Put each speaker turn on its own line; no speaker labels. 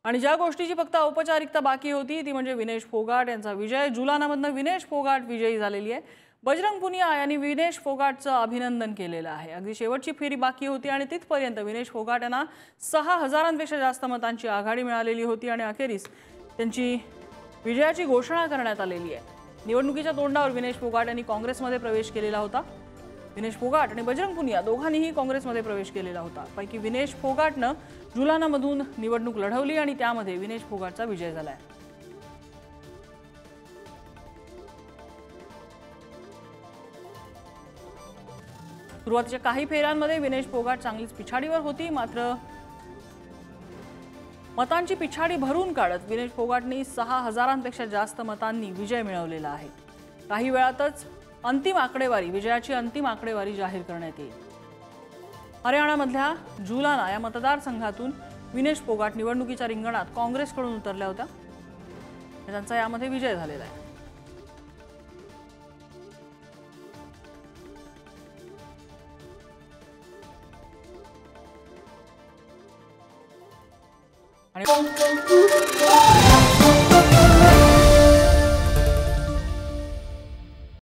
आणि ज्या गोष्टीची फक्त औपचारिकता बाकी होती ती म्हणजे विनेश फोगाट यांचा विजय। जुलानामधनं विनेश फोगाट विजयी झालेली आहे। बजरंग पुनिया यांनी विनेश फोगाटचं अभिनंदन केलेलं आहे। अगदी शेवटची फेरी बाकी होती आणि तिथपर्यंत विनेश फोगाट यांना 6000पेक्षा जास्त मतांची आघाडी मिळालेली होती आणि अखेरीस त्यांची विजयाची घोषणा करण्यात आलेली आहे। निवडणुकीच्या तोंडावर विनेश फोगाट यांनी काँग्रेसमध्ये प्रवेश केलेला होता। विनेश फोगाट आणि बजरंग पुनिया दोघांनीही काँग्रेसमध्ये प्रवेश केलेला होता। पैकी विनेश फोगाटनं जुलानामधून निवडणूक लढवली आणि त्यामध्ये विनेश फोगाटचा विजय झालाय। सुरुवातीच्या काही फेऱ्यांमध्ये विनेश फोगाट चांगलीच पिछाडीवर होती, मात्र मतांची पिछाडी भरून काढत विनेश फोगाटने 6000पेक्षा जास्त मतांनी विजय मिळवलेला आहे। काही वेळातच विजयाची अंतिम आकडेवारी जाहीर करण्यात येईल। हरियाणामधल्या जुलाना या मतदारसंघातून विनेश फोगाट निवडणुकीच्या रिंगणात काँग्रेसकडून उतरल्या होत्या। त्यांचा यामध्ये विजय झालेला आहे। आणि